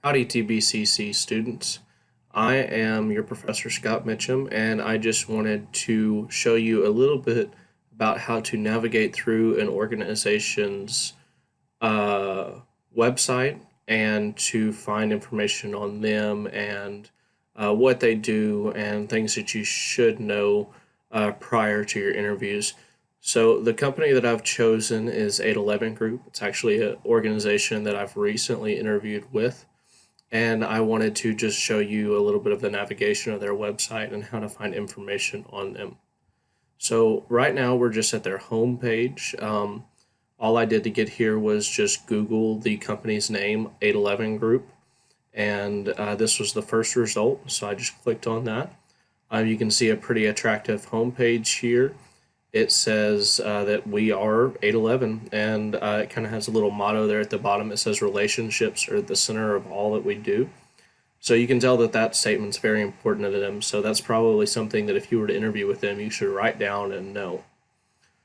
Howdy, Tbcc students. I am your professor, Scott Mitchum, and I just wanted to show you a little bit about how to navigate through an organization's uh, website and to find information on them and what they do and things that you should know prior to your interviews. So, the company that I've chosen is 811 Group. It's actually an organization that I've recently interviewed with, and I wanted to just show you a little bit of the navigation of their website and how to find information on them. So right now we're just at their homepage. All I did to get here was just Google the company's name, 811 Group, and this was the first result. So I just clicked on that. You can see a pretty attractive homepage here. It says that we are 811, and it kind of has a little motto there at the bottom. It says relationships are at the center of all that we do. So you can tell that that statement's very important to them. So that's probably something that if you were to interview with them, you should write down and know.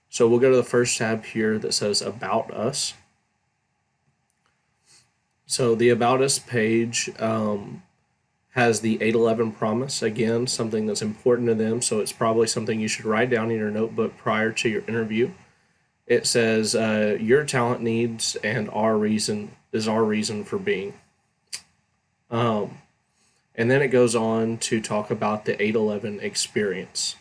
So we'll go to the first tab here that says About Us. So the About Us page has the 811 promise, again, something that's important to them. So it's probably something you should write down in your notebook prior to your interview. It says, your talent needs and our reason is our reason for being. And then it goes on to talk about the 811 experience.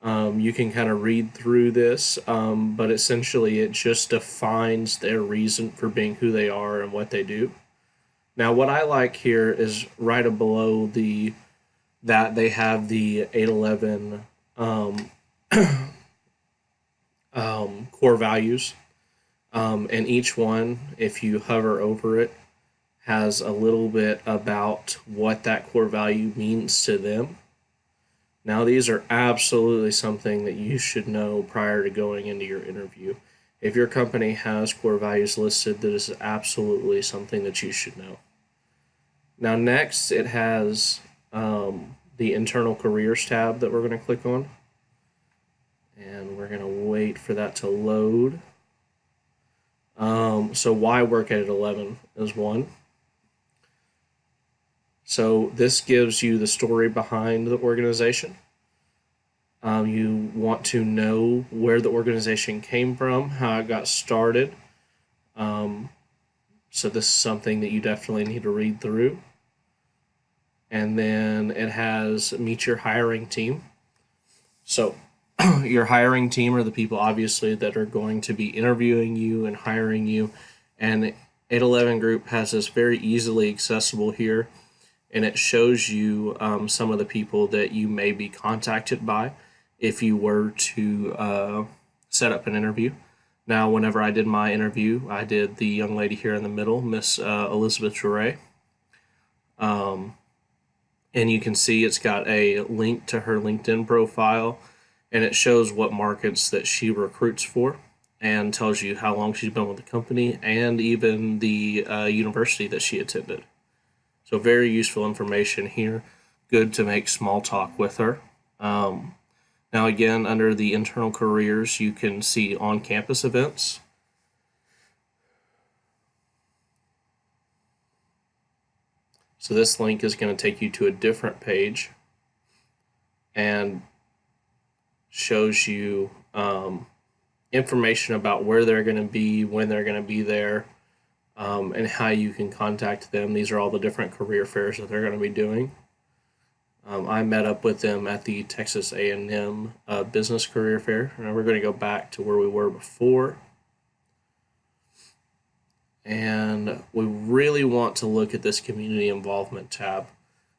You can kind of read through this, but essentially it just defines their reason for being who they are and what they do. Now, what I like here is right below that they have the 811 core values, and each one, if you hover over it, has a little bit about what that core value means to them. Now, these are absolutely something that you should know prior to going into your interview. If your company has core values listed, that is absolutely something that you should know. Now, next, it has the internal careers tab that we're going to click on. And we're going to wait for that to load. So why work at 11 is one. So this gives you the story behind the organization. You want to know where the organization came from, how it got started. So this is something that you definitely need to read through. And then it has meet your hiring team. So your hiring team are the people obviously that are going to be interviewing you and hiring you. And 811 Group has this very easily accessible here, and it shows you some of the people that you may be contacted by if you were to set up an interview. Now, whenever I did my interview, I did the young lady here in the middle, Miss Elizabeth Jure. And you can see it's got a link to her LinkedIn profile, and it shows what markets that she recruits for and tells you how long she's been with the company and even the university that she attended. So very useful information here. Good to make small talk with her. Now again, under the internal careers, you can see on-campus events. So this link is going to take you to a different page and shows you information about where they're going to be, when they're going to be there, and how you can contact them. These are all the different career fairs that they're going to be doing. I met up with them at the Texas A&M Business Career Fair. And we're going to go back to where we were before. And we really want to look at this community involvement tab.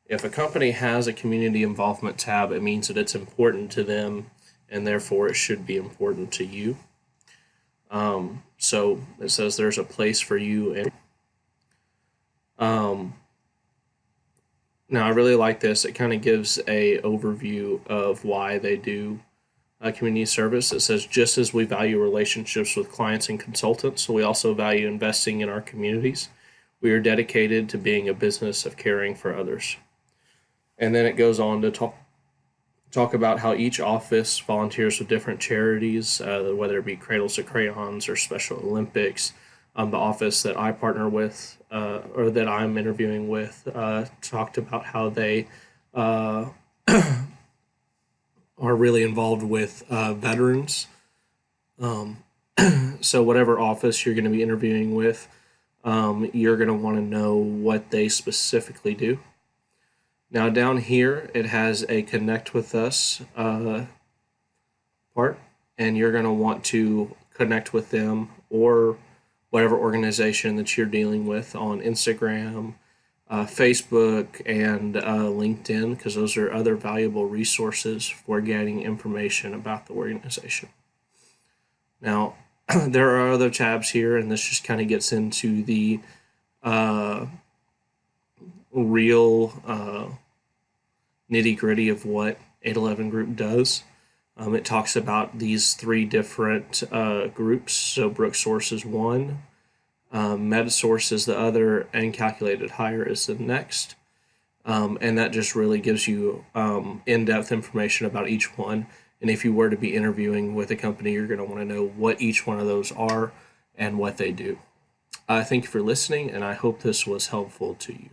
If a company has a community involvement tab, it means that it's important to them, and therefore it should be important to you. So it says there's a place for you. And now I really like this. It kind of gives a overview of why they do community service. It says, just as we value relationships with clients and consultants, we also value investing in our communities. We are dedicated to being a business of caring for others. And then it goes on to talk about how each office volunteers with different charities, whether it be Cradles to Crayons or Special Olympics. The office that I partner with or that I'm interviewing with talked about how they uh, are really involved with veterans. Um, so whatever office you're going to be interviewing with, you're going to want to know what they specifically do. Now down here, it has a connect with us part, and you're going to want to connect with them or whatever organization that you're dealing with on Instagram, Facebook, and LinkedIn, because those are other valuable resources for getting information about the organization. Now, there are other tabs here, and this just kind of gets into the uh, real nitty gritty of what 811 Group does. It talks about these three different groups. So Brooke Source is one, MetaSource is the other, and Calculated Hire is the next. And that just really gives you in-depth information about each one. And if you were to be interviewing with a company, you're going to want to know what each one of those are and what they do. Thank you for listening, and I hope this was helpful to you.